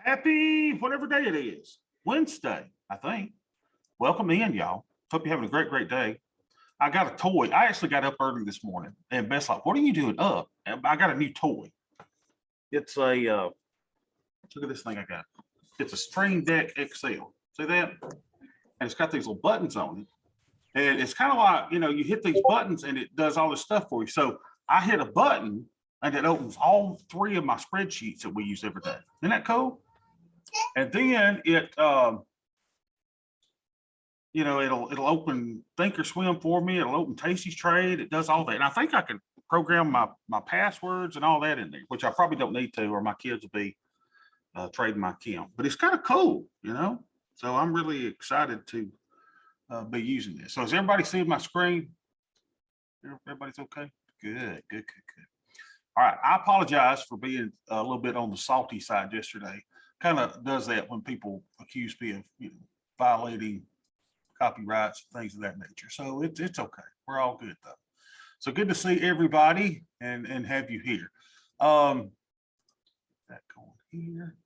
Happy whatever day it is. Wednesday, I think. Welcome in, y'all. Hope you're having a great day. I got a toy. I actually got up early this morning, and Beth's like, "What are you doing up?" And I got a new toy. It's a look at this thing I got. It's a Stream Deck XL. See that? And it's got these little buttons on it. And it's kind of like, you hit these buttons and it does all this stuff for you. So I hit a button and it opens all three of my spreadsheets that we use every day. Isn't that cool? And then it, it'll open Thinkorswim for me. It'll open Tasty's Trade. It does all that. And I think I can program my passwords and all that in there, which I probably don't need to, or my kids will be trading my account. But it's kind of cool, So I'm really excited to be using this. So is everybody seeing my screen? Everybody's okay? Good. All right. I apologize for being a little bit on the salty side yesterday. Kind of does that when people accuse me of violating copyrights, things of that nature. So it's okay. We're all good though. So good to see everybody and have you here. That going here.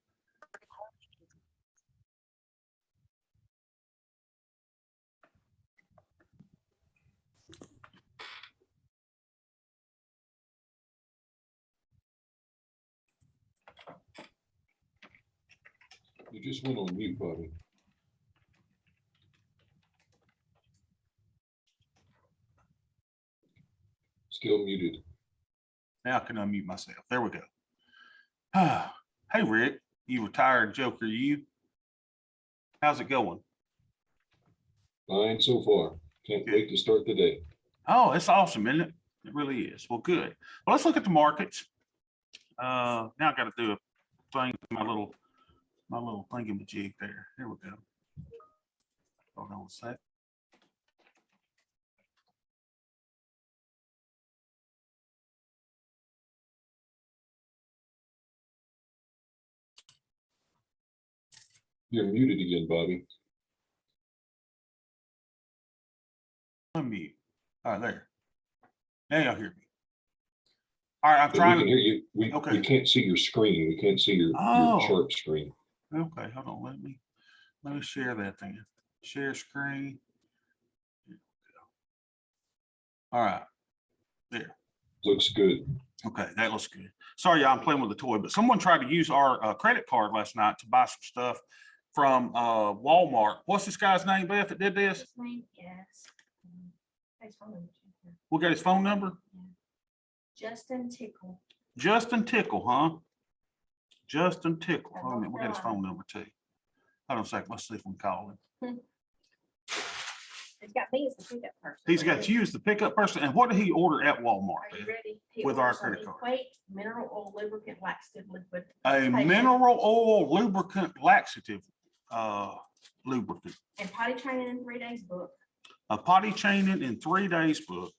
You just went on mute, Bobby. Still muted. Now I can unmute myself. There we go. Hey, Rick, you retired joker, you. How's it going? Fine so far. Can't wait to start the day. Oh, it's awesome, isn't it? It really is. Well, good. Well, let's look at the markets. Now I got to do a thing, my little thingamajig there. Here we go. Hold on a sec. You're muted again, Bobby. Unmute. All right, there. Now y'all hear me. All right, I'm But trying we to can hear you. We can't see your screen. We can't see your chart screen. Okay, hold on. Let me share that thing. Share screen. All right. There. Looks good. Okay, that looks good. Sorry, y'all, I'm playing with the toy, but someone tried to use our credit card last night to buy some stuff from Walmart. What's this guy's name, Beth, that did this? His name is, We'll get his phone number. Justin Tickle. Justin Tickle, huh? Justin Tickle. Hold on a minute, we'll get his phone number too. Hold on a second. Let's see if we can call him. He's got me as the pickup person. He's got you as the pickup person. And what did he order at Walmart? Are you ready? With our credit card. Equate mineral oil lubricant laxative liquid. A mineral oil lubricant laxative lubricant. And potty training in 3 days book. A potty training in 3 days book.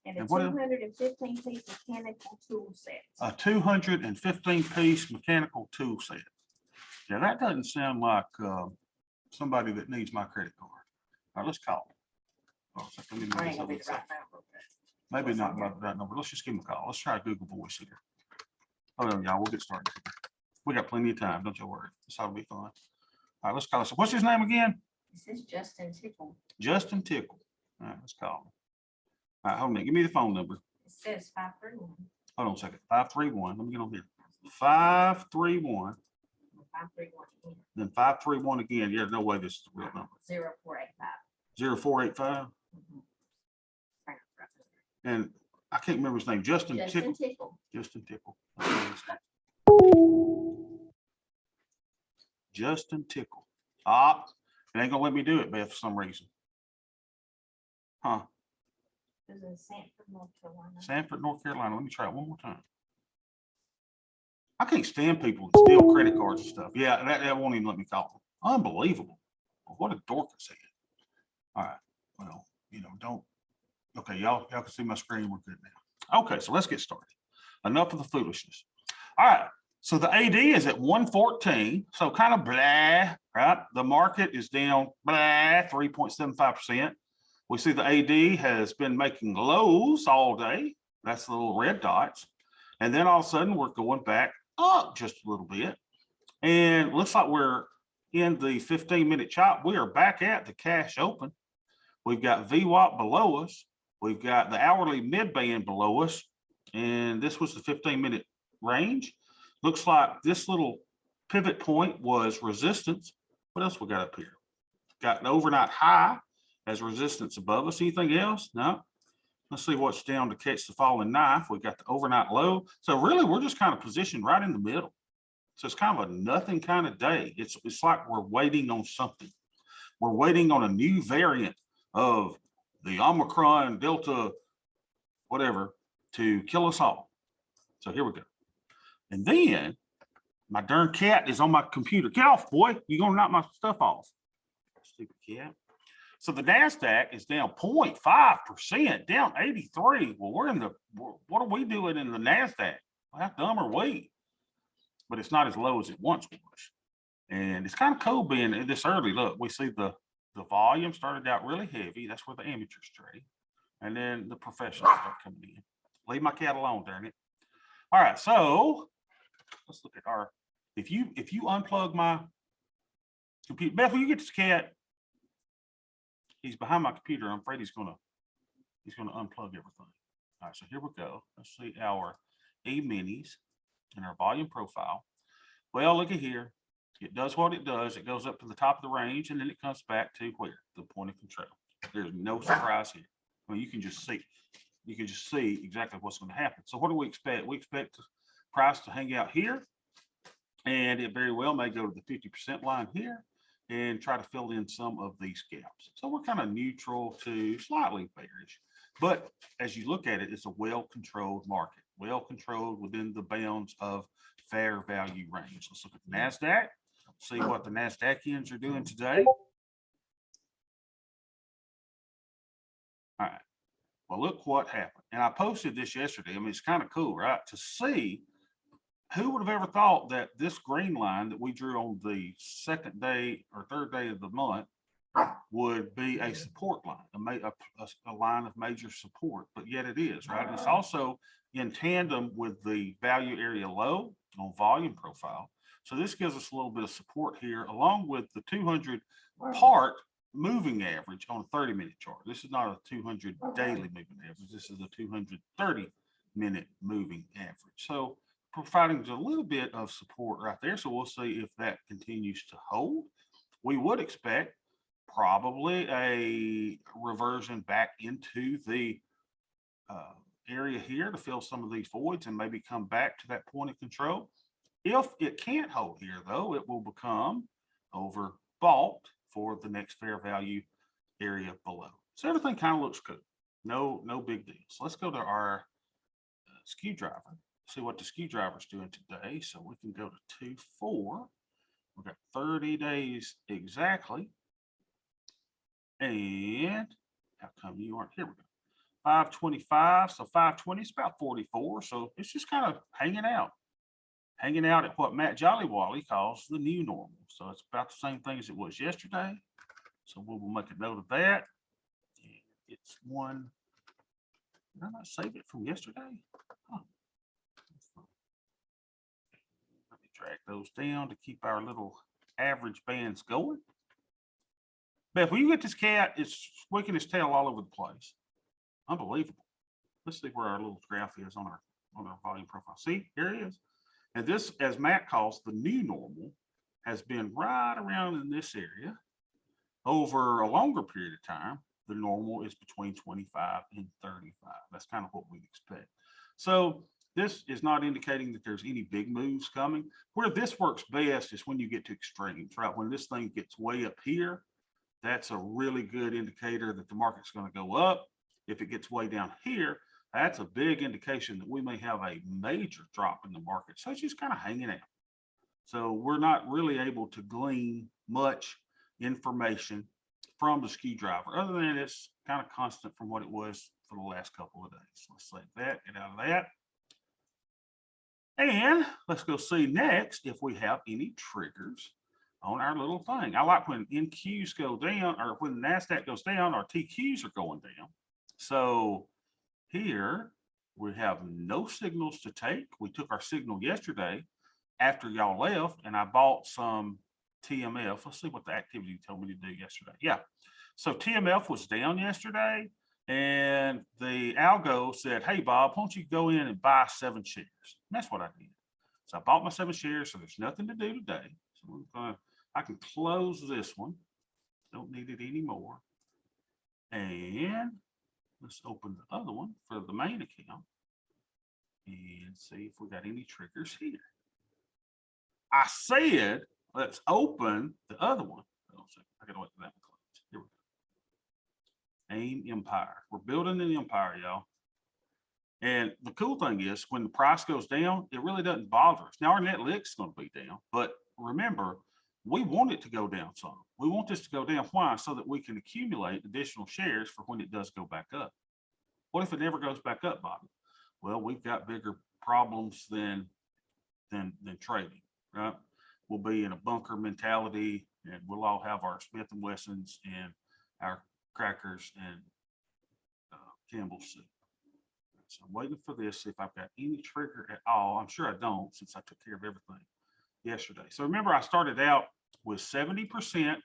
And a And what else? 215 piece mechanical tool set. A 215 piece mechanical tool set. Yeah, that doesn't sound like somebody that needs my credit card. All right, let's call him. Oh, so let me I move ain't this gonna be over the right to- number. Maybe not about that number. Let's just give him a call. Let's try Google Voice here. Hold on, y'all. We'll get started. We got plenty of time. Don't you worry. This ought to be fun. All right, let's call. So what's his name again? This is Justin Tickle. Justin Tickle. All right, let's call him. All right, hold on a minute. Give me the phone number. It says 531. Hold on a second. 531. Let me get on here. 531. 531 again. Then 531 again. Yeah, no way this is the real number. 0485. 0485. And I can't remember his name. Justin Tickle. Tickle. Justin Tickle. Justin Tickle. Ah, it ain't gonna let me do it, Beth, for some reason. Huh? This is in Sanford, North Carolina. Sanford, North Carolina. Let me try it one more time. I can't stand people that steal credit cards and stuff. Yeah, that won't even let me call them. Unbelievable. What a dork is that? All right. Well, don't. Okay, y'all can see my screen. We're good now. Okay, so let's get started. Enough of the foolishness. All right. So the AD is at 114. So kind of blah, right? The market is down blah 3.75%. We see the AD has been making lows all day. That's the little red dots. And then all of a sudden we're going back up just a little bit. And looks like we're in the 15-minute chop. We are back at the cash open. We've got VWAP below us. We've got the hourly mid band below us. And this was the 15-minute range. Looks like this little pivot point was resistance. What else we got up here? Got an overnight high as resistance above us. Anything else? No. Let's see what's down to catch the falling knife. We got the overnight low. So really, we're just kind of positioned right in the middle. So it's kind of a nothing kind of day. It's like we're waiting on something. We're waiting on a new variant of the Omicron, Delta, whatever, to kill us all. So here we go. And then my darn cat is on my computer. Get off, boy. You're going to knock my stuff off. Stupid cat. So the Nasdaq is down 0.5%, down 83. Well, what are we doing in the Nasdaq? How dumb are we? But it's not as low as it once was. And it's kind of cool being this early. Look, we see the volume started out really heavy. That's where the amateurs trade. And then the professionals start coming in. Leave my cat alone, darn it. All right, so let's look at our, if you unplug my computer, Beth, will you get this cat? He's behind my computer. I'm afraid he's gonna unplug everything. All right, so here we go. Let's see our E-minis and our volume profile. Well, look at here. It does what it does. It goes up to the top of the range and then it comes back to where? The point of control. There's no surprise here. I mean, you can just see exactly what's going to happen. So what do we expect? We expect the price to hang out here, and it very well may go to the 50% line here and try to fill in some of these gaps. So we're kind of neutral to slightly bearish. But as you look at it, it's a well-controlled market, well-controlled within the bounds of fair value range. Let's look at the Nasdaq, see what the Nasdaqians are doing today. All right. Well, look what happened. And I posted this yesterday. I mean, it's kind of cool, right? To see who would have ever thought that this green line that we drew on the second day or third day of the month would be a support line, a line of major support, but yet it is, right? And it's also in tandem with the value area low on volume profile. So this gives us a little bit of support here, along with the 200 part moving average on a 30-minute chart. This is not a 200 daily moving average. This is a 230-minute moving average. So providing a little bit of support right there. So we'll see if that continues to hold. We would expect probably a reversion back into the area here to fill some of these voids and maybe come back to that point of control. If it can't hold here, though, it will become overbought for the next fair value area below. So everything kind of looks good. No big deal. So let's go to our skew driver, see what the skew driver is doing today. So we can go to 2-4. We've got 30 days exactly. And how come you aren't here? We go 525. So 520 is about 44. So it's just kind of hanging out at what Matt Jollywally calls the new normal. So it's about the same thing as it was yesterday. So we will make a note of that. It's one. Did I not save it from yesterday? Huh. Let me drag those down to keep our little average bands going. Beth, when you get this cat, it's squeaking its tail all over the place. Unbelievable. Let's see where our little graph is on our volume profile. See, here it is. And this, as Matt calls the new normal, has been right around in this area over a longer period of time. The normal is between 25 and 35. That's kind of what we expect. So this is not indicating that there's any big moves coming. Where this works best is when you get to extremes, right? When this thing gets way up here, that's a really good indicator that the market's going to go up. If it gets way down here, that's a big indication that we may have a major drop in the market. So it's just kind of hanging out. So we're not really able to glean much information from the skew driver, other than it's kind of constant from what it was for the last couple of days. Let's save that, get out of that. And let's go see next if we have any triggers on our little thing. I like when NQs go down, or when the Nasdaq goes down, our TQs are going down. So here we have no signals to take. We took our signal yesterday after y'all left, and I bought some TMF. Let's see what the activity told me to do yesterday. Yeah. So TMF was down yesterday, and the algo said, hey, Bob, why don't you go in and buy 7 shares? And that's what I did. So I bought my 7 shares. So there's nothing to do today. So I can close this one. Don't need it anymore. And let's open the other one for the main account and see if we got any triggers here. I said, let's open the other one. I gotta wait for that one close. Here we go. AIM Empire. We're building an empire, y'all. And the cool thing is when the price goes down, it really doesn't bother us. Now our net lick is going to be down, but remember, we want it to go down some. We want this to go down. Why? So that we can accumulate additional shares for when it does go back up. What if it never goes back up, Bobby? Well, we've got bigger problems than trading, right? We'll be in a bunker mentality, and we'll all have our Smith and Wessons and our crackers and Campbell's soup. So I'm waiting for this, see if I've got any trigger at all. I'm sure I don't, since I took care of everything yesterday. So remember, I started out with 70%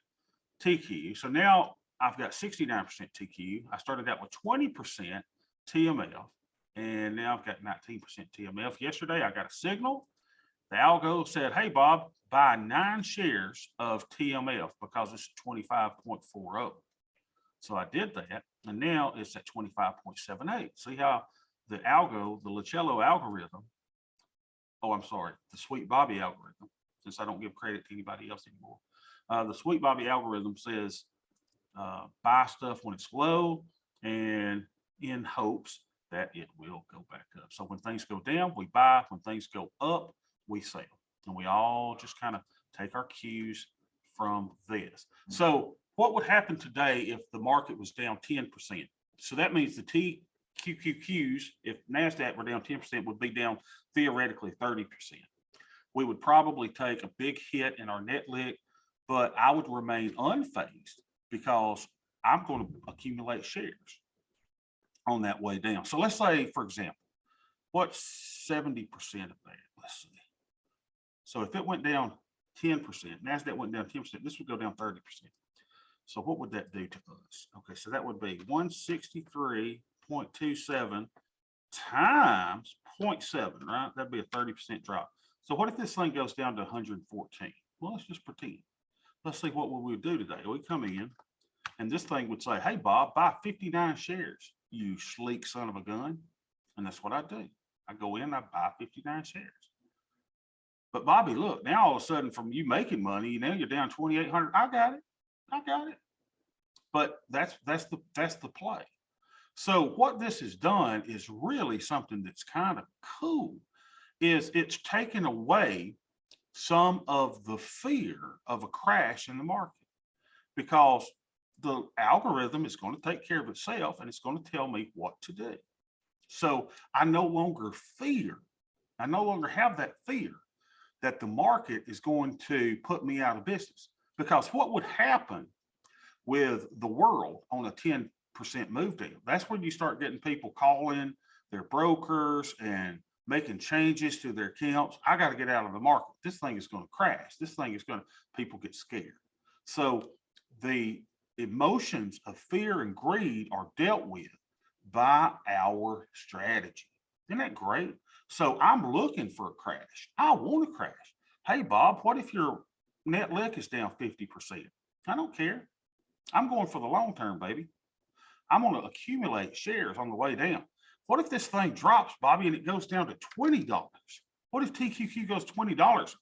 TQU. So now I've got 69% TQU. I started out with 20% TMF, and now I've got 19% TMF. Yesterday, I got a signal. The algo said, hey, Bob, buy 9 shares of TMF because it's 25.40. So I did that, and now it's at 25.78. See how the algo, the Licello algorithm, oh, I'm sorry, the Sweet Bobby algorithm, since I don't give credit to anybody else anymore. The Sweet Bobby algorithm says buy stuff when it's low and in hopes that it will go back up. So when things go down, we buy. When things go up, we sell. And we all just kind of take our cues from this. So what would happen today if the market was down 10%? So that means the tqqqs, if Nasdaq were down 10%, would be down theoretically 30%. We would probably take a big hit in our net lick, but I would remain unfazed because I'm going to accumulate shares on that way down. So let's say, for example, what's 70% of that? Let's see. So if it went down 10%, Nasdaq went down 10%, this would go down 30%. So what would that do to us? Okay, so that would be 163.27 times 0.7, right? That'd be a 30% drop. So what if this thing goes down to 114? Well, let's just pretend. Let's see what we would do today. We come in, and this thing would say, hey, Bob, buy 59 shares, you sleek son of a gun. And that's what I do. I go in, I buy 59 shares. But Bobby, look, now all of a sudden from you making money, now you're down 2,800. I got it. But that's the play. So what this has done is really something that's kind of cool, is it's taken away some of the fear of a crash in the market, because the algorithm is going to take care of itself and it's going to tell me what to do. So I no longer have that fear that the market is going to put me out of business. Because what would happen with the world on a 10% move down? That's when you start getting people calling their brokers and making changes to their accounts. I got to get out of the market. This thing is going to crash. This thing is going to, people get scared. So the emotions of fear and greed are dealt with by our strategy. Isn't that great? So I'm looking for a crash. I want to crash. Hey, Bob, what if your net lick is down 50%? I don't care. I'm going for the long term, baby. I'm going to accumulate shares on the way down. What if this thing drops, Bobby, and it goes down to $20? What if TQQ goes $20?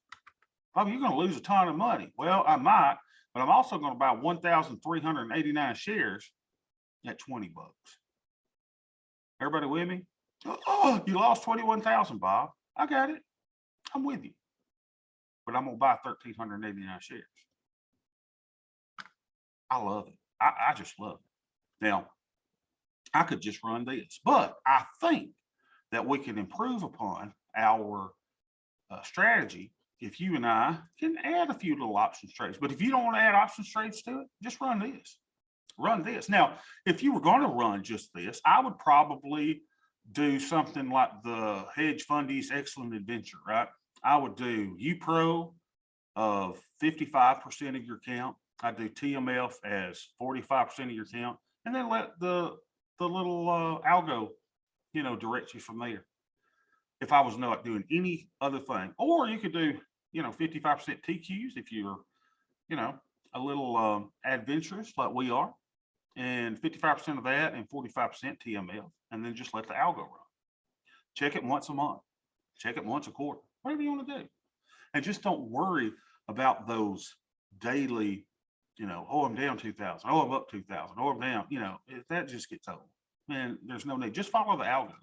Bobby, you're going to lose a ton of money. Well, I might, but I'm also going to buy 1,389 shares at $20. Everybody with me? Oh, you lost 21,000, Bob. I got it. I'm with you. But I'm going to buy 1,389 shares. I love it. I just love it. Now, I could just run this, but I think that we can improve upon our strategy if you and I can add a few little options trades. But if you don't want to add options trades to it, just run this. Run this. Now, if you were going to run just this, I would probably do something like the hedge fundies excellent adventure, right? I would do UPRO of 55% of your count. I do TMF as 45% of your count, and then let the little algo, direct you from there. If I was not doing any other thing, or you could do, 55% TQs if you're, a little adventurous like we are, and 55% of that and 45% TMF, and then just let the algo run. Check it once a month, check it once a quarter, whatever you want to do. And just don't worry about those daily, oh, I'm down 2,000, oh, I'm up 2,000, oh, I'm down, if that just gets old, man, there's no need. Just follow the algo.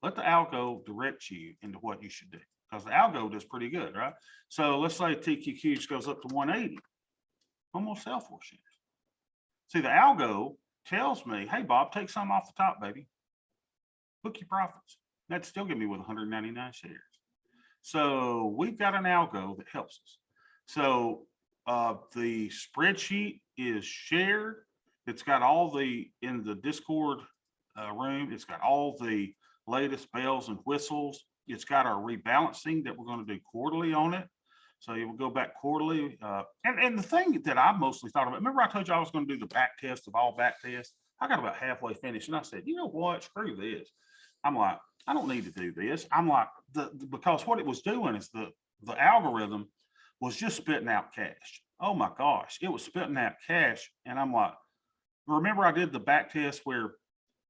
Let the algo direct you into what you should do, because the algo does pretty good, right? So let's say TQQ just goes up to 180. I'm gonna sell 4 shares. See, the algo tells me, hey, Bob, take some off the top, baby. Book your profits. That'd still give me with 199 shares. So we've got an algo that helps us. So the spreadsheet is shared. It's got all in the Discord room, it's got all the latest bells and whistles. It's got our rebalancing that we're going to do quarterly on it. So you will go back quarterly. And the thing that I mostly thought about, remember I told you I was going to do the back test of all back tests? I got about halfway finished and I said, you know what, screw this. I'm like, I don't need to do this. I'm like, because what it was doing is the algorithm was just spitting out cash. Oh my gosh, it was spitting out cash. And I'm like, remember I did the back test where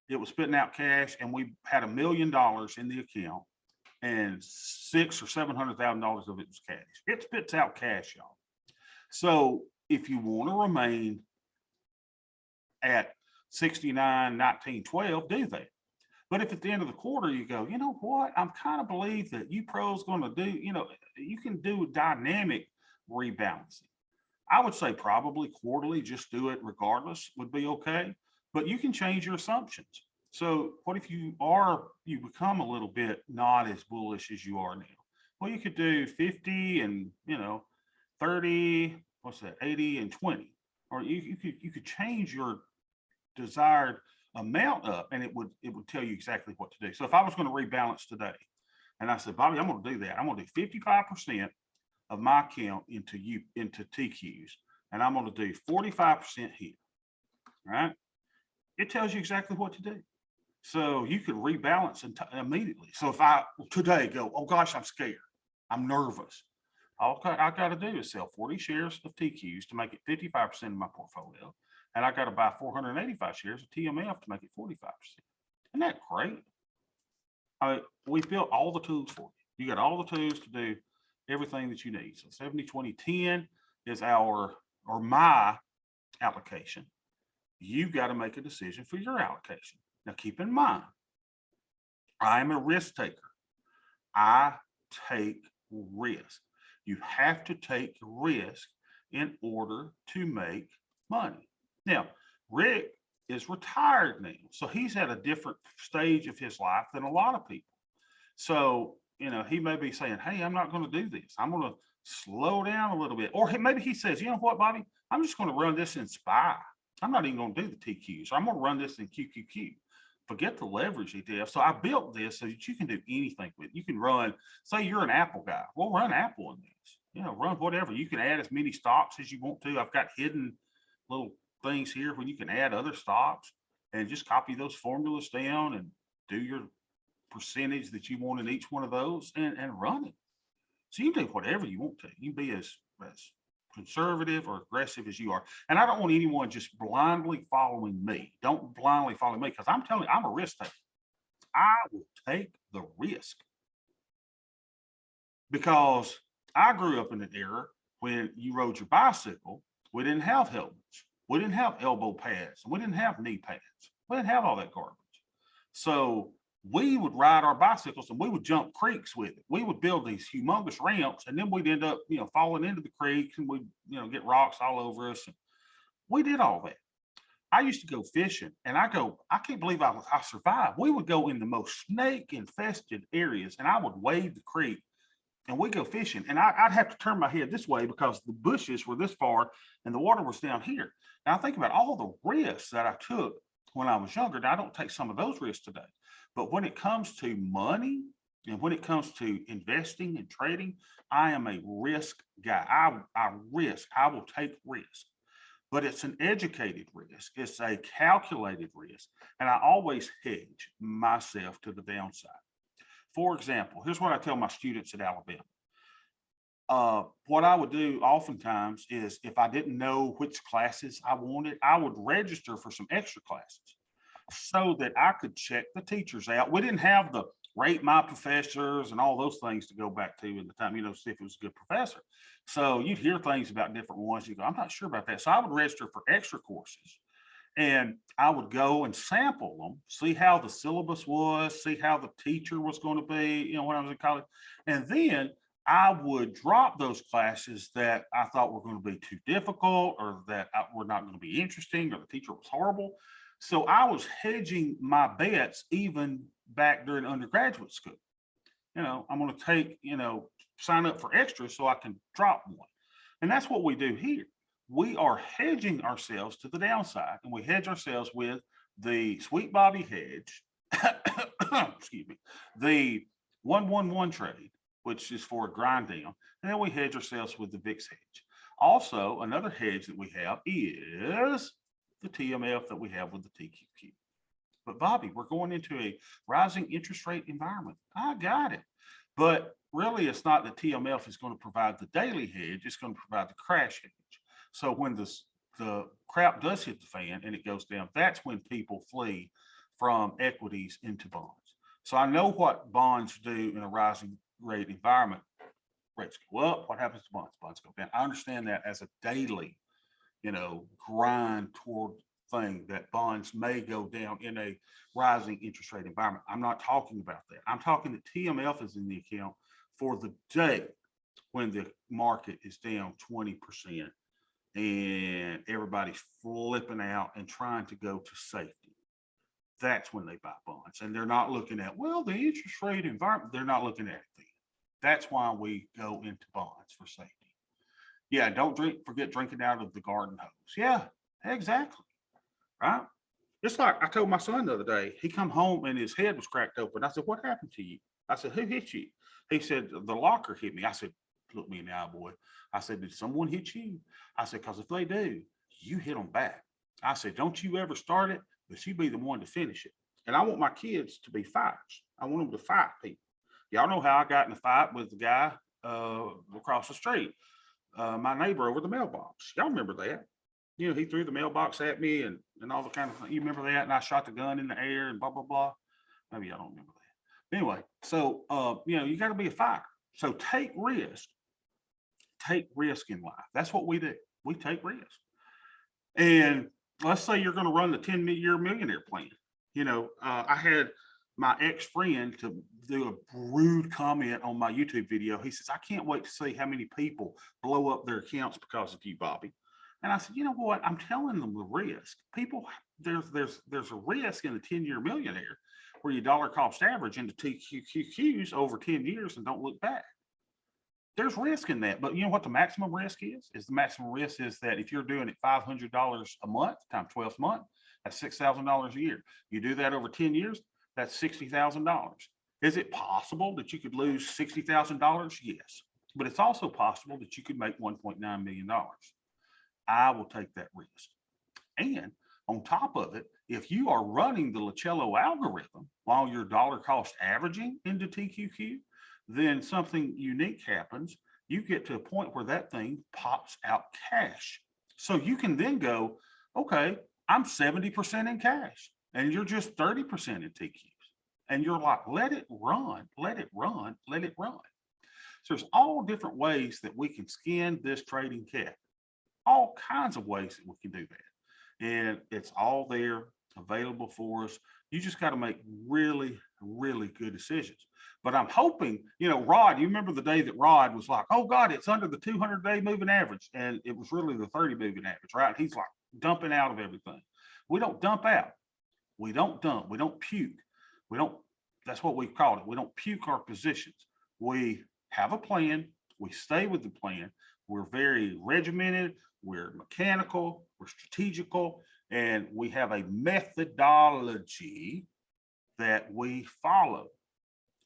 it was spitting out cash and we had $1 million in the account and $600,000 or $700,000 of it was cash. It spits out cash, y'all. So if you want to remain at 69, 19, 12, do that. But if at the end of the quarter you go, you know what, I'm kind of believe that UPRO is going to do, you can do dynamic rebalancing. I would say probably quarterly, just do it regardless would be okay, but you can change your assumptions. So what if you become a little bit not as bullish as you are now? Well, you could do 50 and 30, 80 and 20, or you could change your desired amount up, and it would tell you exactly what to do. So if I was going to rebalance today, and I said, Bobby, I'm going to do that. I'm going to do 55% of my account into TQs, and I'm going to do 45% here. Right? It tells you exactly what to do. So you could rebalance immediately. So if I today go, oh gosh, I'm scared, I'm nervous, all I got to do is sell 40 shares of TQs to make it 55% of my portfolio. And I got to buy 485 shares of TMF to make it 45%. Isn't that great? We built all the tools for you. You got all the tools to do everything that you need. So 70, 20, 10 is my allocation. You've got to make a decision for your allocation. Now, keep in mind, I'm a risk taker. I take risk. You have to take risk in order to make money. Now, Rick is retired now, so he's at a different stage of his life than a lot of people. So, he may be saying, hey, I'm not going to do this. I'm going to slow down a little bit. Or maybe he says, you know what, Bobby, I'm just going to run this in SPY. I'm not even going to do the TQs. I'm going to run this in QQQ. Forget the leverage ETF. So I built this so that you can do anything with it. You can run, say you're an Apple guy. Well, run Apple in this. Run whatever. You can add as many stocks as you want to. I've got hidden little things here when you can add other stocks and just copy those formulas down and do your percentage that you want in each one of those and run it. So you can do whatever you want to. You can be as conservative or aggressive as you are. And I don't want anyone just blindly following me. Don't blindly follow me, because I'm telling you, I'm a risk taker. I will take the risk, because I grew up in an era when you rode your bicycle, we didn't have helmets. We didn't have elbow pads. We didn't have knee pads. We didn't have all that garbage. So we would ride our bicycles and we would jump creeks with it. We would build these humongous ramps, and then we'd end up, falling into the creeks, and we'd, get rocks all over us. And we did all that. I used to go fishing, and I can't believe I survived. We would go in the most snake infested areas, and I would wade the creek, and we'd go fishing. And I'd have to turn my head this way because the bushes were this far and the water was down here. Now I think about all the risks that I took when I was younger. Now I don't take some of those risks today. But when it comes to money, And when it comes to investing and trading, I am a risk guy. I will take risk, but it's an educated risk. It's a calculated risk. And I always hedge myself to the downside. For example, here's what I tell my students at Alabama. What I would do oftentimes is if I didn't know which classes I wanted, I would register for some extra classes so that I could check the teachers out. We didn't have the rate my professors and all those things to go back to in the time, see if it was a good professor. So you'd hear things about different ones. You go, I'm not sure about that. So I would register for extra courses and I would go and sample them, see how the syllabus was, see how the teacher was going to be, when I was in college. And then I would drop those classes that I thought were going to be too difficult or that were not going to be interesting or the teacher was horrible. So I was hedging my bets even back during undergraduate school. I'm going to take, sign up for extra so I can drop one. And that's what we do here. We are hedging ourselves to the downside, and we hedge ourselves with the Sweet Bobby hedge, excuse me, the 111 trade, which is for a grind down. And then we hedge ourselves with the VIX hedge. Also, another hedge that we have is the TMF that we have with the tqqq. But Bobby, we're going into a rising interest rate environment. I got it. But really, it's not that TMF is going to provide the daily hedge. It's going to provide the crash hedge. So when the crap does hit the fan and it goes down, that's when people flee from equities into bonds. So I know what bonds do in a rising rate environment. Rates go up. What happens to bonds? Bonds go down. I understand that as a daily, grind toward thing that bonds may go down in a rising interest rate environment. I'm not talking about that. I'm talking that TMF is in the account for the day when the market is down 20% and everybody's flipping out and trying to go to safety. That's when they buy bonds. And they're not looking at, the interest rate environment. They're not looking at it. That's why we go into bonds for safety. Yeah, don't forget drinking out of the garden hose. Yeah, exactly. Right? It's like I told my son the other day, he come home and his head was cracked open. I said, what happened to you? I said, who hit you? He said, the locker hit me. I said, look me in the eye, boy. I said, did someone hit you? I said, because if they do, you hit them back. I said, don't you ever start it, but you be the one to finish it. And I want my kids to be fighters. I want them to fight people. Y'all know how I got in a fight with the guy across the street, my neighbor over the mailbox. Y'all remember that? He threw the mailbox at me and all the kind of thing. You remember that? And I shot the gun in the air and blah, blah, blah. Maybe I don't remember that. Anyway, so, you got to be a fighter. So take risk. Take risk in life. That's what we do. We take risk. And let's say you're going to run the 10-year millionaire plan. I had my ex-friend to do a rude comment on my YouTube video. He says, I can't wait to see how many people blow up their accounts because of you, Bobby. And I said, you know what? I'm telling them the risk. People, there's a risk in the 10-year millionaire where you dollar cost average into tqqqs over 10 years and don't look back. There's risk in that. But you know what the maximum risk is? The maximum risk is that if you're doing it $500 a month times 12 months, that's $6,000 a year. You do that over 10 years, that's $60,000. Is it possible that you could lose $60,000? Yes. But it's also possible that you could make $1.9 million. I will take that risk. And on top of it, if you are running the Lacello algorithm while you're dollar cost averaging into TQQ, then something unique happens. You get to a point where that thing pops out cash. So you can then go, okay, I'm 70% in cash and you're just 30% in TQs. And you're like, let it run, let it run, let it run. So there's all different ways that we can skin this trading cat. All kinds of ways that we can do that. And it's all there available for us. You just got to make really, really good decisions. But I'm hoping, Rod, you remember the day that Rod was like, oh God, it's under the 200-day moving average. And it was really the 30 moving average, right? He's like dumping out of everything. We don't dump out. We don't dump. We don't puke. That's what we've called it. We don't puke our positions. We have a plan. We stay with the plan. We're very regimented. We're mechanical. We're strategical. And we have a methodology that we follow.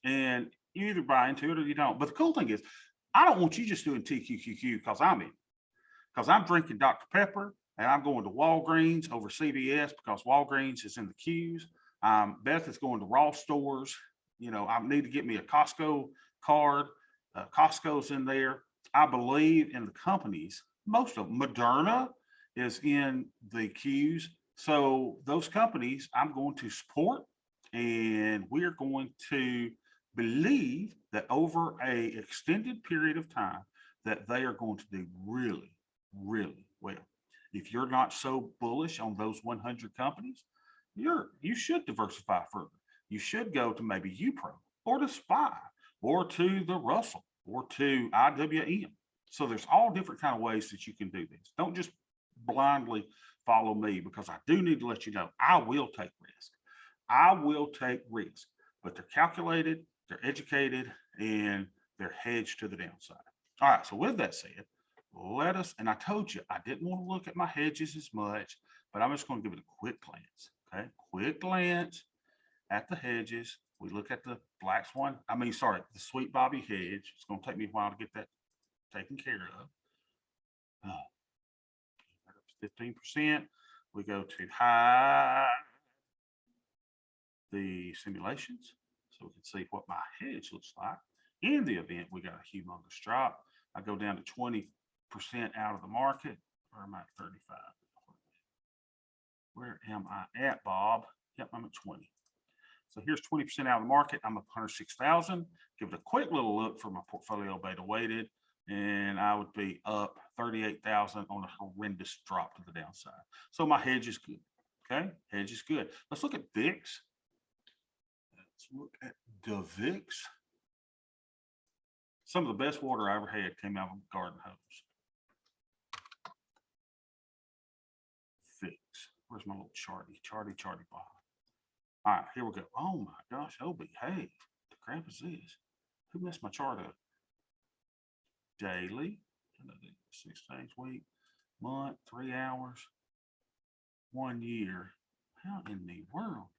And, You either buy into it or you don't. But the cool thing is, I don't want you just doing tqqq because I'm in. Because I'm drinking Dr. Pepper and I'm going to Walgreens over CVS because Walgreens is in the queues. Beth is going to Ross stores. You know, I need to get me a Costco card. Costco's in there. I believe in the companies. Most of them. Moderna is in the queues. So those companies I'm going to support, and we're going to believe that over a extended period of time that they are going to do really, really well. If you're not so bullish on those 100 companies, you should diversify further. You should go to maybe UPRO or to SPY or to the Russell or to IWM. So there's all different kind of ways that you can do this. Don't just blindly follow me, because I do need to let you know I will take risk. I will take risk, but they're calculated, they're educated, and they're hedged to the downside. All right, so with that said, let us, and I told you I didn't want to look at my hedges as much, but I'm just going to give it a quick glance. Okay, quick glance at the hedges. We look at the black swan, the Sweet Bobby hedge. It's going to take me a while to get that taken care of. 15%. We go to high the simulations so we can see what my hedge looks like. In the event we got a humongous drop, I go down to 20% out of the market. Where am I at 35? Where am I at, Bob? Yep, I'm at 20. So here's 20% out of the market. I'm up 106,000. Give it a quick little look for my portfolio beta weighted, and I would be up 38,000 on a horrendous drop to the downside. So my hedge is good. Okay, hedge is good. Let's look at VIX. Let's look at the VIX. Some of the best water I ever had came out of a garden hose. VIX. Where's my little charty bar? All right, here we go. Oh my gosh, oh behave. The crap is this? Who messed my chart up? Daily, 6 days, week, month, 3 hours, 1 year. How in the world?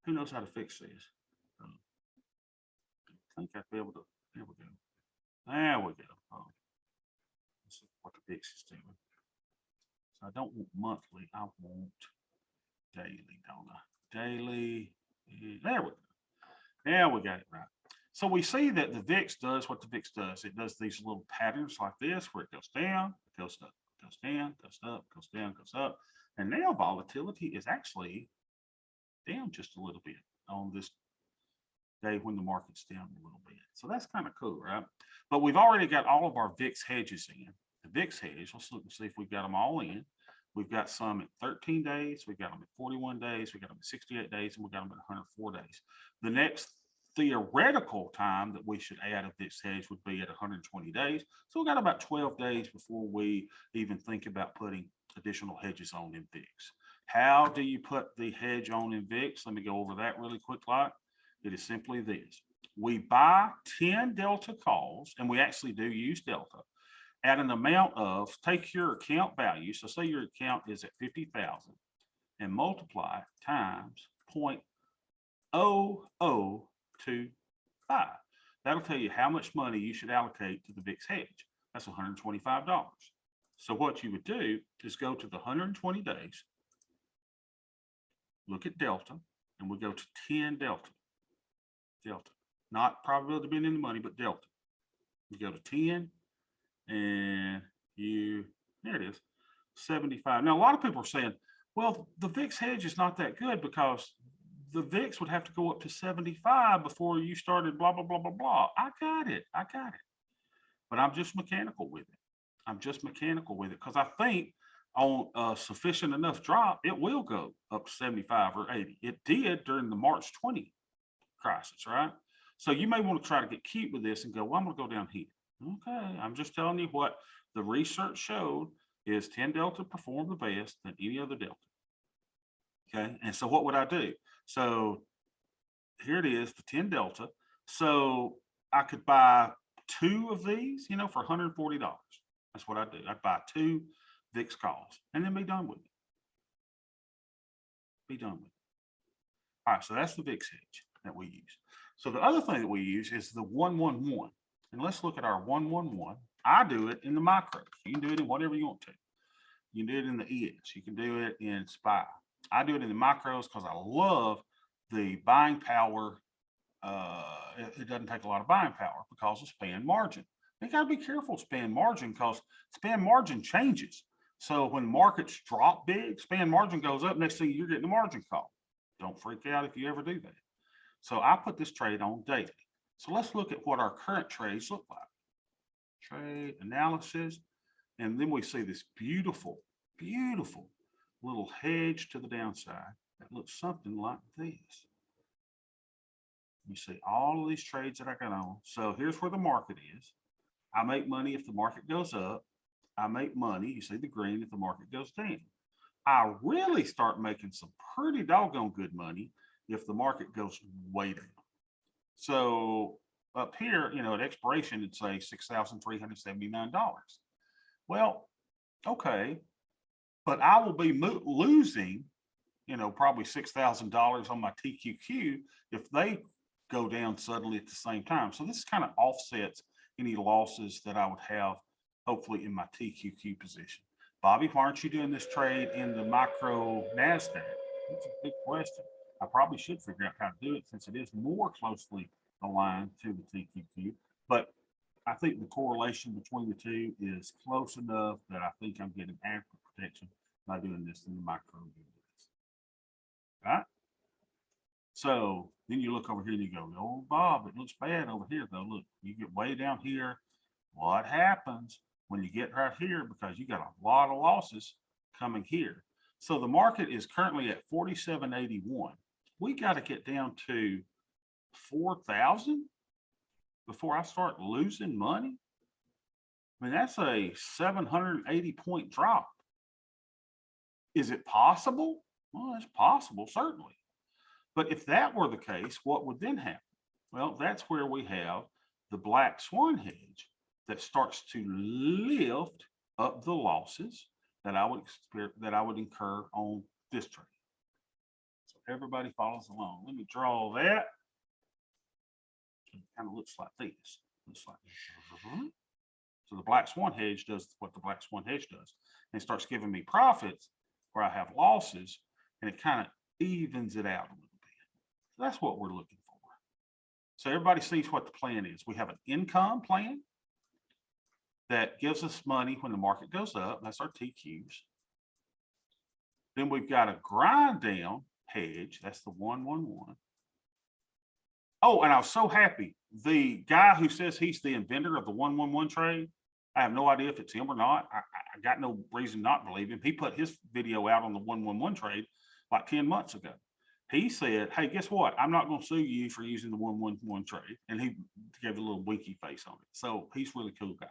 Who knows how to fix this? I think I'd be able to. There we go. There we go. Oh, let's see what the VIX is doing. So I don't want monthly. I want daily, don't I? Daily. There we go. Now we got it right. So we see that the VIX does what the VIX does. It does these little patterns like this, where it goes down, goes up, goes down, goes up, goes down, goes up. And now volatility is actually down just a little bit on this day when the market's down a little bit. So that's kind of cool, right? But we've already got all of our VIX hedges in. The VIX hedge, let's look and see if we've got them all in. We've got some at 13 days, we've got them at 41 days, we got them at 68 days, and we got them at 104 days. The next theoretical time that we should add a VIX hedge would be at 120 days. So we've got about 12 days before we even think about putting additional hedges on in VIX. How do you put the hedge on in VIX? Let me go over that really quick. It is simply this. We buy 10 delta calls, and we actually do use delta, at an amount of, take your account value. So say your account is at 50,000 and multiply it times 0.0025. That'll tell you how much money you should allocate to the VIX hedge. That's $125. So what you would do is go to the 120 days, look at delta, and we go to 10 delta. Delta, not probability of being in the money, but delta. You go to 10 and there it is, 75. Now, a lot of people are saying, well, the VIX hedge is not that good because the VIX would have to go up to 75 before you started blah, blah, blah, blah, blah. I got it. But I'm just mechanical with it. Because I think on a sufficient enough drop, it will go up to 75 or 80. It did during the March 20 crisis, right? So you may want to try to get cute with this and go, well, I'm going to go down here. Okay, I'm just telling you what the research showed is 10 delta performed the best than any other delta. Okay, and so what would I do? So here it is, the 10 delta. So I could buy 2 of these, for $140. That's what I do. I'd buy 2 VIX calls and then be done with it. All right, so that's the VIX hedge that we use. So the other thing that we use is the 111. And let's look at our 111. I do it in the micros. You can do it in whatever you want to. You can do it in the ES. You can do it in SPY. I do it in the micros because I love the buying power. It doesn't take a lot of buying power because of span margin. You got to be careful span margin because span margin changes. So when markets drop big, span margin goes up. Next thing you're getting a margin call. Don't freak out if you ever do that. So I put this trade on daily. So let's look at what our current trades look like. Trade analysis. And then we see this beautiful, beautiful little hedge to the downside that looks something like this. You see all of these trades that I got on. So here's where the market is. I make money if the market goes up. I make money, you see the green, if the market goes down. I really start making some pretty doggone good money if the market goes way down. So up here, you know, at expiration, it'd say $6,379. Well, okay, but I will be losing, you know, probably $6,000 on my TQQ if they go down suddenly at the same time. So this kind of offsets any losses that I would have, hopefully, in my TQQ position. Bobby, why aren't you doing this trade in the micro Nasdaq? That's a big question. I probably should figure out how to do it since it is more closely aligned to the TQQ. But I think the correlation between the two is close enough that I think I'm getting adequate protection by doing this in the micro units. Right? So then you look over here and you go, oh, Bob, it looks bad over here, though. Look, you get way down here. What happens when you get right here? Because you got a lot of losses coming here. So the market is currently at 47.81. We got to get down to 4,000 before I start losing money. I mean, that's a 780 point drop. Is it possible? Well, it's possible, certainly. But if that were the case, what would then happen? Well, that's where we have the black swan hedge that starts to lift up the losses that I would incur on this trade. So everybody follows along. Let me draw that. It kind of looks like this. Looks like so the black swan hedge does what the black swan hedge does, and it starts giving me profits where I have losses, and it kind of evens it out a little bit. So that's what we're looking for. So everybody sees what the plan is. We have an income plan that gives us money when the market goes up. That's our TQs. Then we've got a grind down hedge. That's the 111. Oh, and I was so happy. The guy who says he's the inventor of the 111 trade, I have no idea if it's him or not. I got no reason not to believe him. He put his video out on the 111 trade like 10 months ago. He said, hey, guess what? I'm not going to sue you for using the 111 trade. And he gave a little winky face on it. So he's a really cool guy.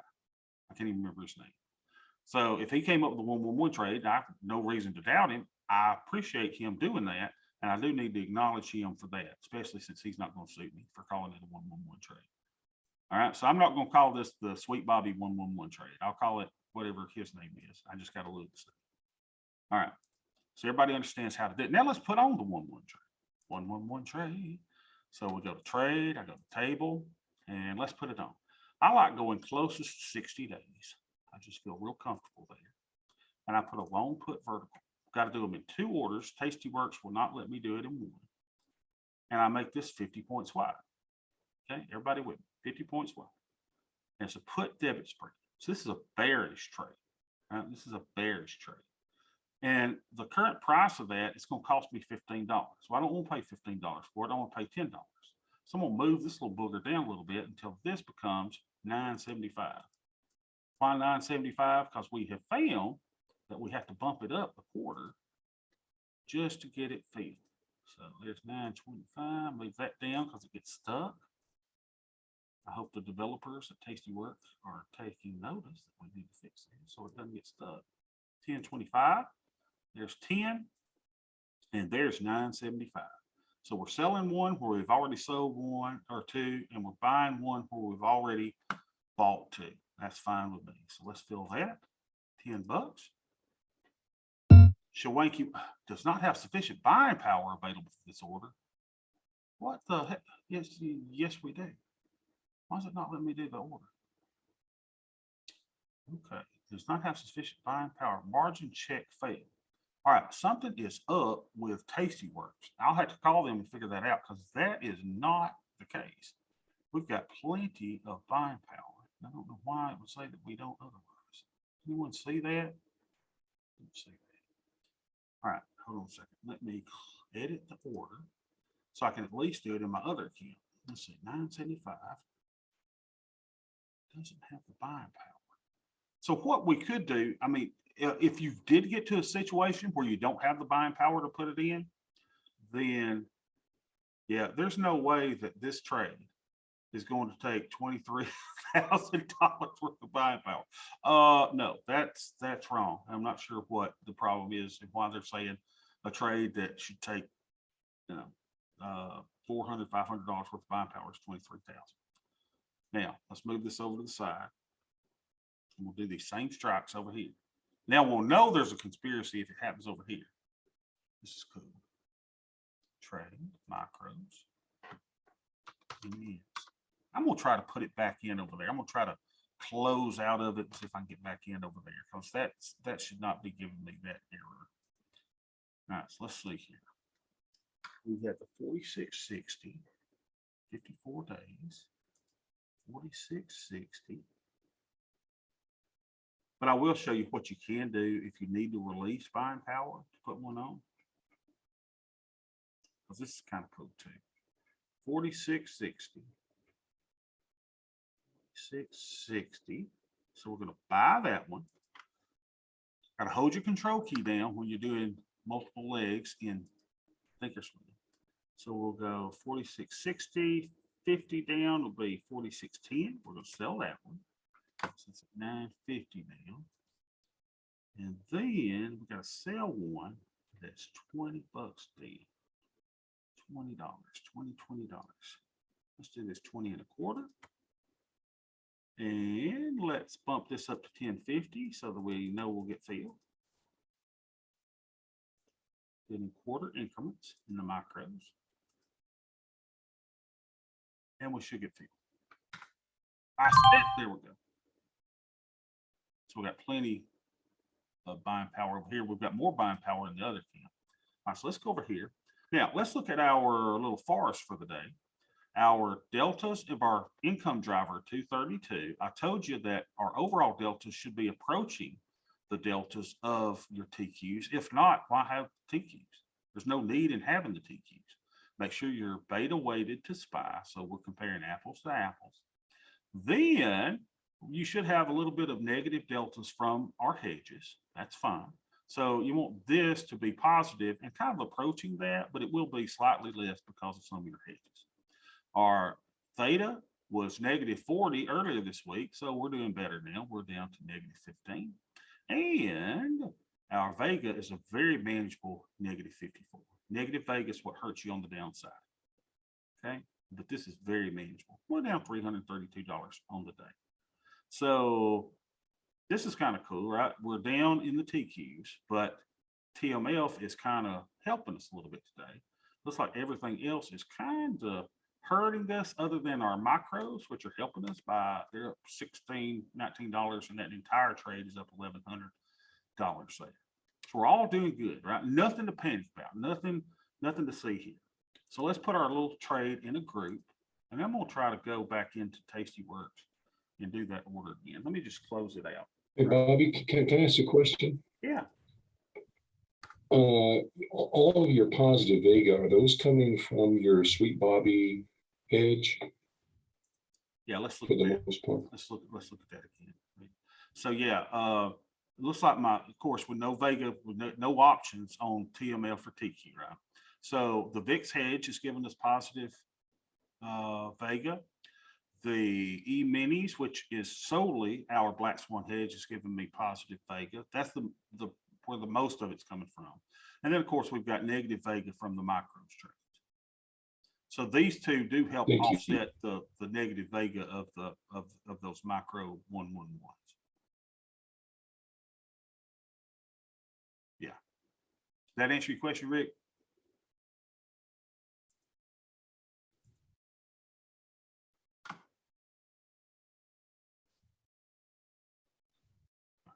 I can't even remember his name. So if he came up with the 111 trade, I have no reason to doubt him. I appreciate him doing that. And I do need to acknowledge him for that, especially since he's not going to sue me for calling it a 111 trade. All right. So I'm not going to call this the Sweet Bobby 111 trade. I'll call it whatever his name is. I just got to look this up. All right. So everybody understands how to do it. Now let's put on the 111 trade. 111 trade. So we go to trade. I go to table, and let's put it on. I like going closest to 60 days. I just feel real comfortable there. And I put a long put vertical. Got to do them in 2 orders. Tastyworks will not let me do it in 1. And I make this 50 points wide. Okay, everybody with me, 50 points wide. And it's a put debit spread. So this is a bearish trade. Right? This is a bearish trade. And the current price of that is going to cost me $15. So I don't want to pay $15 for it. I want to pay $10. So I'm going to move this little booger down a little bit until this becomes $9.75. Why $9.75? Because we have found that we have to bump it up a quarter just to get it filled. So there's $9.25. Leave that down because it gets stuck. I hope the developers at Tastyworks are taking notice that we need to fix it so it doesn't get stuck. $10.25. There's 10, and there's $9.75. So we're selling one where we've already sold 1 or 2, and we're buying one where we've already bought 2. That's fine with me. So let's fill that. $10. Shawanky does not have sufficient buying power available for this order. What the heck? Yes, yes, we do. Why is it not letting me do the order? Okay, does not have sufficient buying power. Margin check failed. All right, something is up with Tasty Works. I'll have to call them and figure that out because that is not the case. We've got plenty of buying power. I don't know why it would say that we don't otherwise. Anyone see that? Let's see that. All right, hold on a second. Let me edit the order so I can at least do it in my other account. Let's see, 975 doesn't have the buying power. So what we could do, I mean, if you did get to a situation where you don't have the buying power to put it in, then yeah, there's no way that this trade is going to take $23,000 worth of buying power. No, that's wrong. I'm not sure what the problem is and why they're saying a trade that should take, you know, $400, $500 worth of buying power is 23,000. Now let's move this over to the side. And we'll do these same strikes over here. Now we'll know there's a conspiracy if it happens over here. This is cool. Trade macros. I'm gonna try to put it back in over there. I'm gonna try to close out of it and see if I can get back in over there because that should not be giving me that error. All right, so let's see here. We have the 4660, 54 days, 4660. But I will show you what you can do if you need to release buying power to put one on. Because this is kind of cool too. 4660. 660. So we're going to buy that one. Got to hold your control key down when you're doing multiple legs in Thinkorswim. So we'll go 4660, 50 down will be 4610. We're going to sell that one. So it's at 950 now. And then we got to sell one that's $20 deal. $20, $20. Let's do this 20 and a quarter. And let's bump this up to 1050 so that we know we'll get filled. Then in quarter increments in the macros. And we should get filled. I said, there we go. So we got plenty of buying power over here. We've got more buying power in the other account. All right, so let's go over here. Now let's look at our little forest for the day. Our deltas of our income driver 232. I told you that our overall deltas should be approaching the deltas of your TQs. If not, why have TQs? There's no need in having the TQs. Make sure you're beta weighted to SPY. So we're comparing apples to apples. Then you should have a little bit of negative deltas from our hedges. That's fine. So you want this to be positive and kind of approaching that, but it will be slightly less because of some of your hedges. Our theta was -40 earlier this week, so we're doing better now. We're down to -15. And our Vega is a very manageable -54. Negative Vega is what hurts you on the downside. Okay, but this is very manageable. We're down $332 on the day. So this is kind of cool, right? We're down in the TQs, but TMF is kind of helping us a little bit today. Looks like everything else is kind of hurting us other than our macros, which are helping us by they're up $16, $19, and that entire trade is up $1,100 there. So we're all doing good, right? Nothing to panic about, nothing to see here. So let's put our little trade in a group, and I'm going to try to go back into Tasty Works and do that order again. Let me just close it out. Hey, Bobby, can I ask a question? Yeah. All of your positive Vega, are those coming from your Sweet Bobby hedge? Yeah, let's look for at the that. most part. Let's look at that again. So yeah, it looks like of course, with no Vega, with no options on TML for TQ, right? So the VIX hedge is giving us positive Vega. The E-minis, which is solely our Black Swan hedge, is giving me positive Vega. That's where the most of it's coming from. And then of course we've got negative Vega from the micros trade. So these two do help offset the negative Vega of those micro 111s. Yeah. That answer your question, Rick?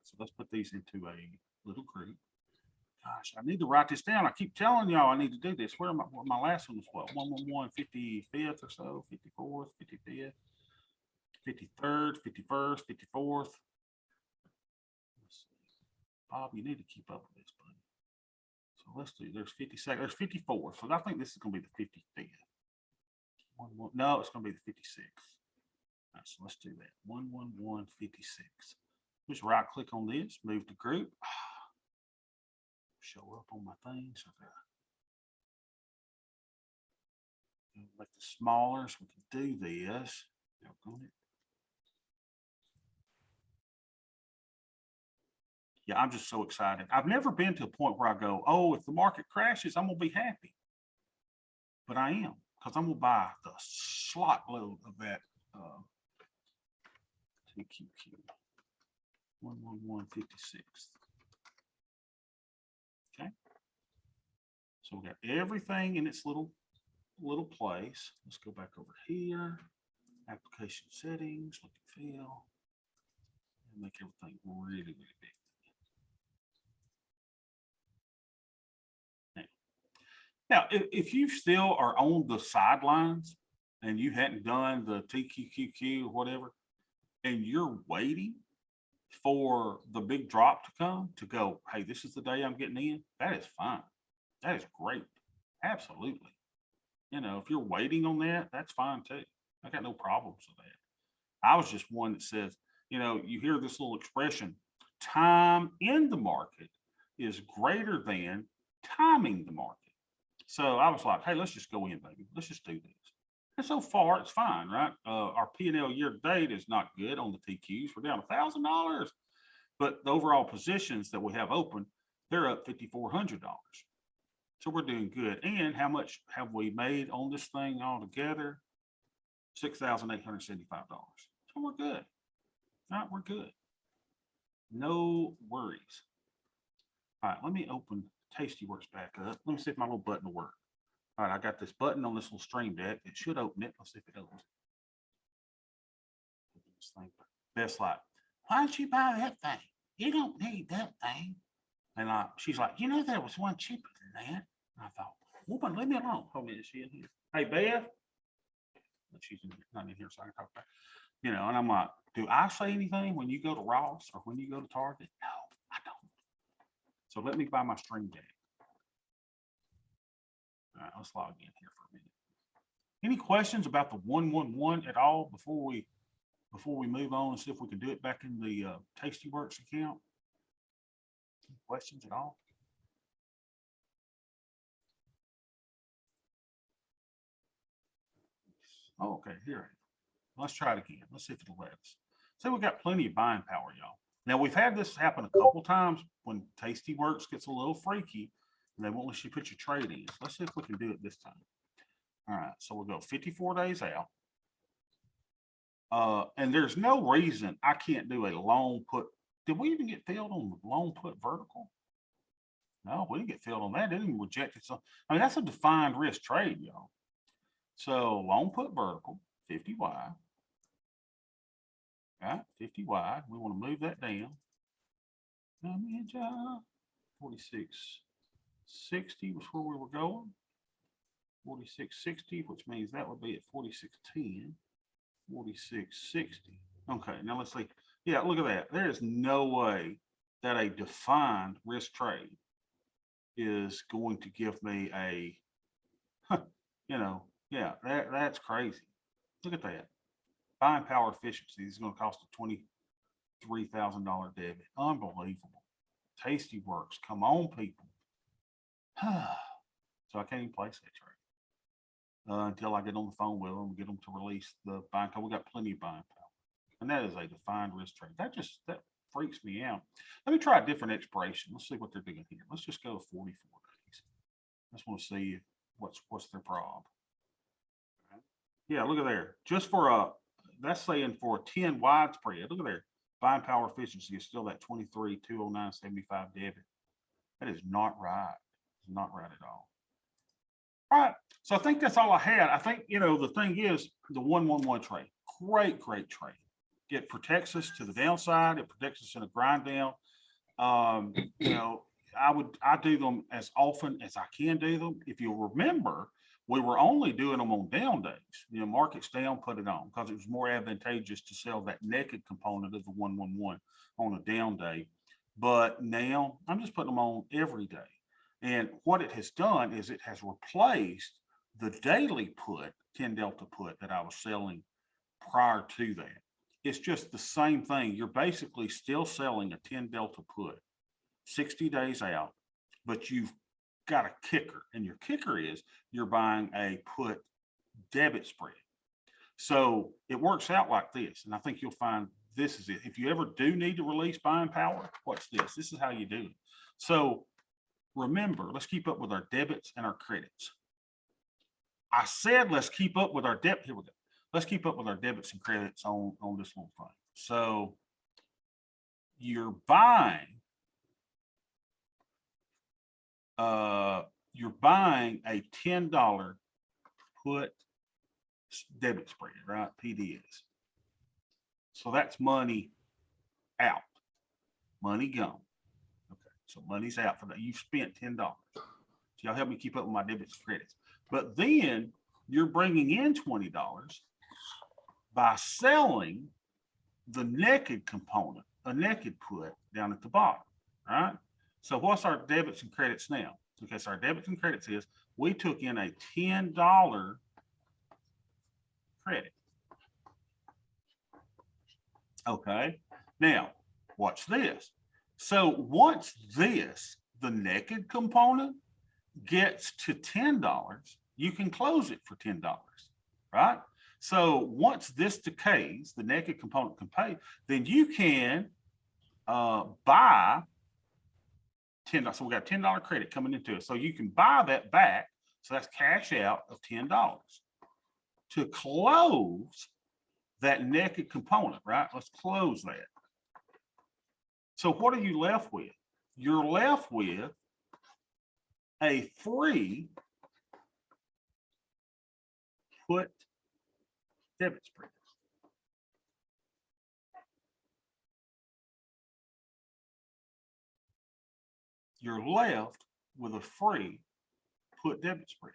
so let's put these into a little group. Gosh, I need to write this down. I keep telling y'all I need to do this. Where am I? What my last one was what? 111, 55th or so, 54th, 55th, 53rd, 51st, 54th. Bob, you need to keep up with this, buddy. So let's do, there's 52nd, there's 54th. So I think this is going to be the 55th. No, it's going to be the 56th. All right, so let's do that. 11156. Just right click on this, move to group. Show up on my thing. So make the smaller so we can do this. Yeah, I'm just so excited. I've never been to a point where I go, oh, if the market crashes, I'm gonna be happy. But I am, because I'm gonna buy the slot load of that tqqq 11156. Okay. So we got everything in its little place. Let's go back over here. Application settings, look and feel, and make everything really, really big. Now, if you still are on the sidelines and you hadn't done the tqqq or whatever, and you're waiting for the big drop to come to go, hey, this is the day I'm getting in, that is fine. That is great. Absolutely. You know, if you're waiting on that, that's fine too. I got no problems with that. I was just one that says, you know, you hear this little expression, time in the market is greater than timing the market. So I was like, hey, let's just go in, baby. Let's just do this. And so far, it's fine, right? Our P&L year to date is not good on the TQs. We're down $1,000. But the overall positions that we have open, they're up $5,400. So we're doing good. And how much have we made on this thing altogether? $6,875. So we're good. All right, we're good. No worries. All right, let me open Tastyworks back up. Let me see if my little button will work. All right, I got this button on this little stream deck. It should open it. Let's see if it opens. This thing. Best like, why don't you buy that thing? You don't need that thing. And she's like, you know, there was one cheaper than that. And I thought, woman, leave me alone. Hold on, is she in here? Hey, Beth. She's not in here, so I can talk about it. You know, and I'm like, do I say anything when you go to Ross or when you go to Target? No, I don't. So let me buy my stream deck. All right, let's log in here for a minute. Any questions about the 111 at all before we move on and see if we can do it back in the Tastyworks account? Any questions at all? Oh, okay, here. Let's try it again. Let's see if it'll let us. So we got plenty of buying power, y'all. Now we've had this happen a couple times when Tastyworks gets a little freaky and they won't let you put your trade in. So let's see if we can do it this time. All right, so we'll go 54 days out. And there's no reason I can't do a long put. Did we even get filled on the long put vertical? No, we didn't get filled on that. They didn't even reject it. So I mean, that's a defined risk trade, y'all. So long put vertical, 50 wide. Right, 50 wide. We want to move that down. 4660 was where we were going. 4660, which means that would be at 4610. 4660. Okay, now let's see. Yeah, look at that. There is no way that a defined risk trade is going to give me a, you know, yeah, that's crazy. Look at that. Buying power efficiency is going to cost a $23,000 debit. Unbelievable. Tastyworks. Come on, people. So I can't even place that trade until I get on the phone with them and get them to release the buying power. We got plenty of buying power. And that is a defined risk trade. That freaks me out. Let me try a different expiration. Let's see what they're doing here. Let's just go 44 days. I just want to see what's their problem. Yeah, look at there. Just for a, that's saying for a 10 widespread. Look at there. Buying power efficiency is still that 23,209.75 debit. That is not right. It's not right at all. All right. So I think that's all I had. I think, you know, the thing is the 111 trade. Great trade. It protects us to the downside. It protects us in a grind down. You know, I do them as often as I can do them. If you'll remember, we were only doing them on down days. You know, markets down, put it on, because it was more advantageous to sell that naked component of the 111 on a down day. But now I'm just putting them on every day. And what it has done is it has replaced the daily put, 10 delta put that I was selling prior to that. It's just the same thing. You're basically still selling a 10 delta put 60 days out, but you've got a kicker, and your kicker is you're buying a put debit spread. So it works out like this, and I think you'll find this is it. If you ever do need to release buying power, watch this. This is how you do it. So remember, let's keep up with our debits and our credits. I said let's keep up with our debt. Here we go. Let's keep up with our debits and credits on this little thing. So you're buying a $10 put debit spread, right? PDS. So that's money out, money gone. Okay, so money's out for that. You've spent $10. So y'all help me keep up with my debits and credits. But then you're bringing in $20 by selling the naked component, a naked put down at the bottom, right? So what's our debits and credits now? Okay, so our debits and credits is we took in a $10 credit. Okay, now watch this. So once this, the naked component, gets to $10, you can close it for $10, right? So once this decays, the naked component can pay, then you can buy $10. So we got $10 credit coming into it. So you can buy that back. So that's cash out of $10 to close that naked component, right? Let's close that. So what are you left with? You're left with a free put debit spread. You're left with a free put debit spread.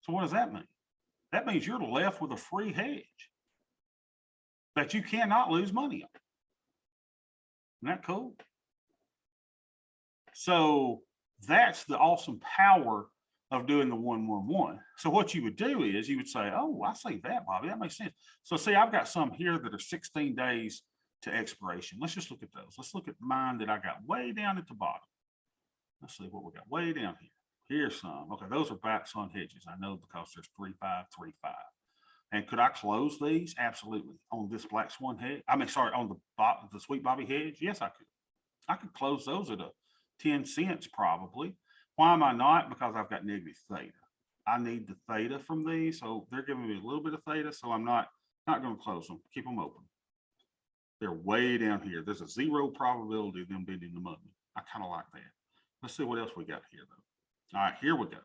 So what does that mean? That means you're left with a free hedge that you cannot lose money on. Isn't that cool? So that's the awesome power of doing the 111. So what you would do is you would say, oh, I see that, Bobby, that makes sense. So see, I've got some here that are 16 days to expiration. Let's just look at those. Let's look at mine that I got way down at the bottom. Let's see what we got way down here. Here's some. Okay, those are back on hedges. I know because there's 3535. And could I close these? Absolutely. On this black swan hedge. I mean, sorry, on the Sweet Bobby hedge. Yes, I could. I could close those at a 10 cents probably. Why am I not? Because I've got negative theta. I need the theta from these, so they're giving me a little bit of theta, so I'm not going to close them. Keep them open. They're way down here. There's a 0 probability of them being in the money. I kind of like that. Let's see what else we got here, though. All right, here we go.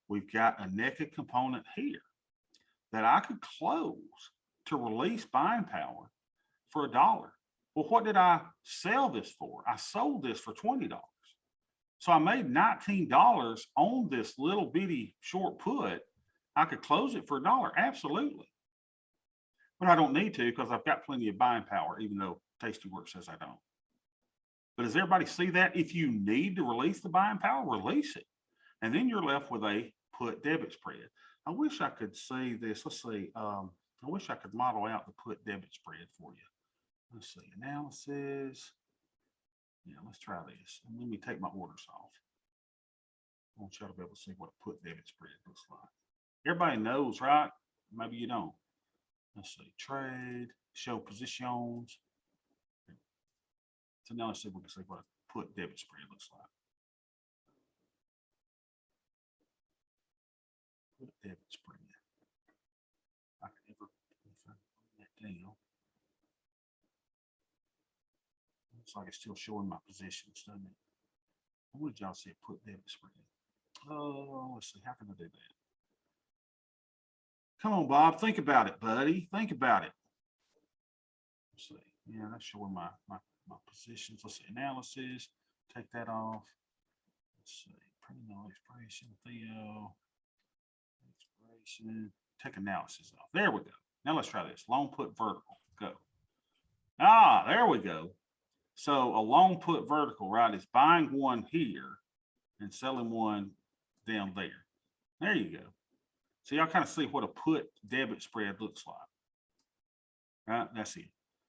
We've got a naked component here that I could close to release buying power for $1. Well, what did I sell this for? I sold this for $20. So I made $19 on this little bitty short put. I could close it for $1, absolutely. But I don't need to because I've got plenty of buying power, even though Tastyworks says I don't. But does everybody see that? If you need to release the buying power, release it. And then you're left with a put debit spread. I wish I could see this. Let's see. I wish I could model out the put debit spread for you. Let's see. Analysis. Yeah, let's try this. And let me take my orders off. I want y'all to be able to see what a put debit spread looks like. Everybody knows, right? Maybe you don't. Let's see. Trade, show positions. So now let's see if we can see what a put debit spread looks like. Put debit spread. I can never find that down. Looks like it's still showing my positions, doesn't it? I wanted y'all to see a put debit spread. Oh, let's see. How can I do that? Come on, Bob. Think about it, buddy. Think about it. Let's see. Yeah, that's showing my positions. Let's see, analysis. Take that off. Let's see. Printing expiration, Theo. Expiration. Take analysis off. There we go. Now let's try this. Long put vertical. Go. Ah, there we go. So a long put vertical, right, is buying one here and selling one down there. There you go. So y'all kind of see what a put debit spread looks like. Right, that's it.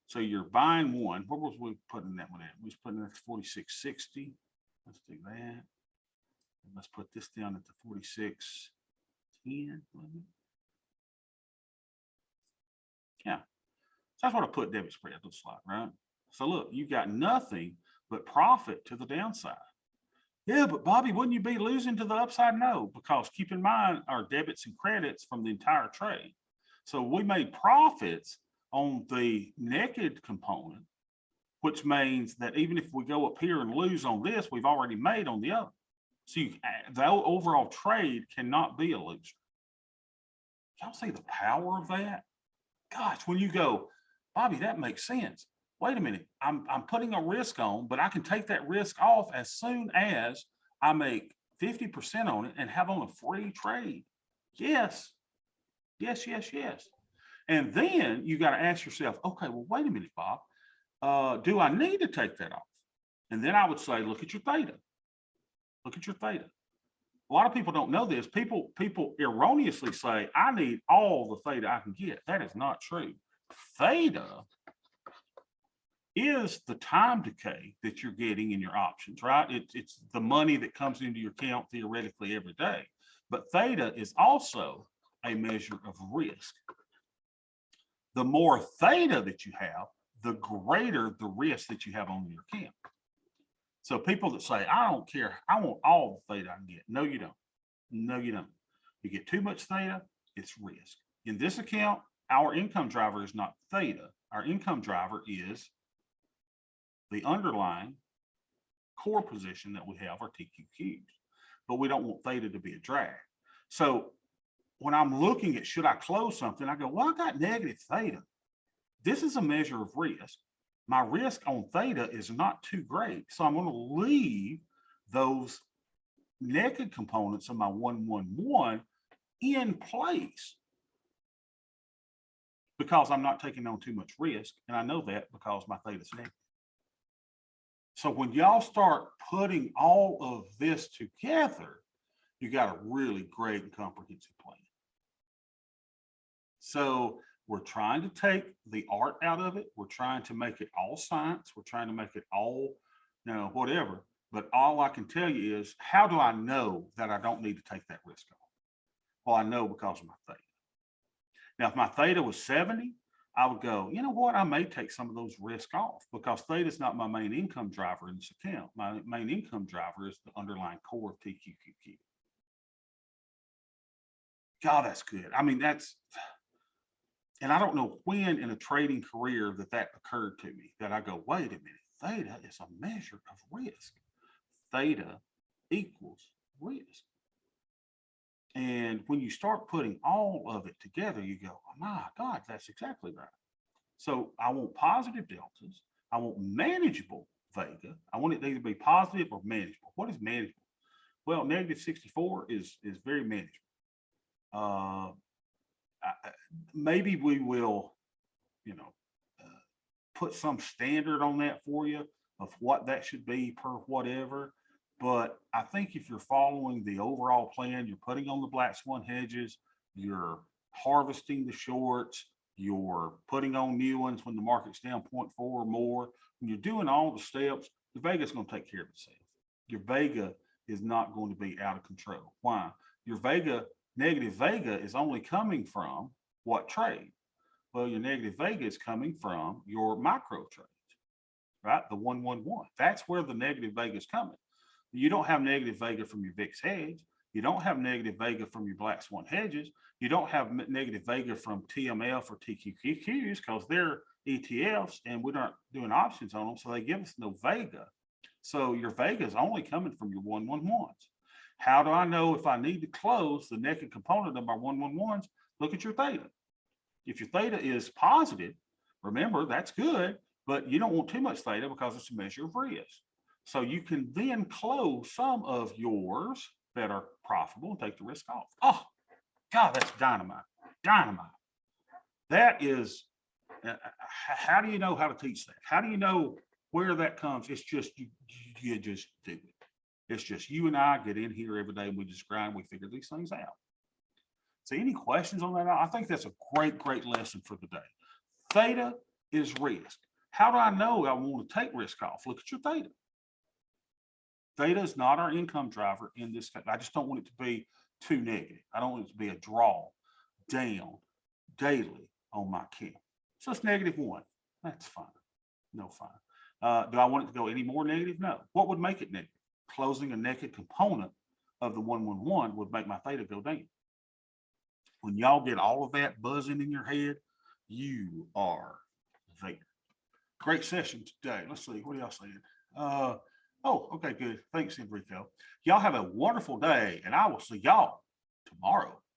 So you're buying one. What was we putting that one at? We was putting it at 46.60. Let's do that. And let's put this down at the 46.10. Yeah. So that's what a put debit spread looks like, right? So look, you got nothing but profit to the downside. Yeah, but Bobby, wouldn't you be losing to the upside? No, because keep in mind our debits and credits from the entire trade. So we made profits on the naked component, which means that even if we go up here and lose on this, we've already made on the other. So the overall trade cannot be a loser. Y'all see the power of that? Gosh, when you go, Bobby, that makes sense. Wait a minute, I'm putting a risk on, but I can take that risk off as soon as I make 50% on it and have on a free trade. Yes, yes, yes, yes. And then you got to ask yourself, okay, well, wait a minute, Bob, do I need to take that off? And then I would say, look at your theta. Look at your theta. A lot of people don't know this. People erroneously say, I need all the theta I can get. That is not true. Theta is the time decay that you're getting in your options, right? It's the money that comes into your account theoretically every day. But theta is also a measure of risk. The more theta that you have, the greater the risk that you have on your account. So people that say, I don't care, I want all the theta I can get. No, you don't. No, you don't. You get too much theta, it's risk. In this account, our income driver is not theta. Our income driver is the underlying core position that we have, our tqqs. But we don't want theta to be a drag. So when I'm looking at should I close something, I go, well, I got negative theta. This is a measure of risk. My risk on theta is not too great. So I'm going to leave those naked components of my 111 in place because I'm not taking on too much risk. And I know that because my theta is negative. So when y'all start putting all of this together, you got a really great and comprehensive plan. So we're trying to take the art out of it. We're trying to make it all science. We're trying to make it all, whatever. But all I can tell you is, how do I know that I don't need to take that risk off? Well, I know because of my theta. Now, if my theta was 70, I would go, you know what? I may take some of those risks off because theta is not my main income driver in this account. My main income driver is the underlying core of tqqq. God, that's good. I mean, and I don't know when in a trading career that occurred to me, that I go, wait a minute, theta is a measure of risk. Theta equals risk. And when you start putting all of it together, you go, oh my God, that's exactly right. So I want positive deltas. I want manageable vega. I want it to either be positive or manageable. What is manageable? Well, negative 64 is very manageable. Maybe we will, put some standard on that for you of what that should be per whatever. But I think if you're following the overall plan, you're putting on the black swan hedges, you're harvesting the shorts, you're putting on new ones when the market's down 0.4 or more. When you're doing all the steps, your Vega is going to take care of itself. Your Vega is not going to be out of control. Why? Your Vega, negative Vega, is only coming from what trade? Well, your negative Vega is coming from your micro trades, right? The 111. That's where the negative Vega is coming. You don't have negative Vega from your VIX hedge. You don't have negative Vega from your black swan hedges. You don't have negative Vega from TMF or tqqqs because they're ETFs and we're not doing options on them. So they give us no Vega. So your Vega is only coming from your 111s. How do I know if I need to close the naked component of my 111s? Look at your theta. If your theta is positive, Remember, that's good, but you don't want too much theta because it's a measure of risk. So you can then close some of yours that are profitable and take the risk off. Oh, God, that's dynamite. Dynamite. That is, how do you know how to teach that? How do you know where that comes? It's just, you just do it. It's just you and I get in here every day and we just grind, we figure these things out. So any questions on that? I think that's a great, great lesson for the day. Theta is risk. How do I know I want to take risk off? Look at your theta. Theta is not our income driver in this. I just don't want it to be too negative. I don't want it to be a draw down daily on my account. So it's -1. That's fine. No fine. Do I want it to go any more negative? No. What would make it negative? Closing a naked component of the 111 would make my theta go down. When y'all get all of that buzzing in your head, you are there. Great session today. Let's see, what are y'all saying? Oh, okay, good. Thanks, Enrico. Y'all have a wonderful day, and I will see y'all tomorrow.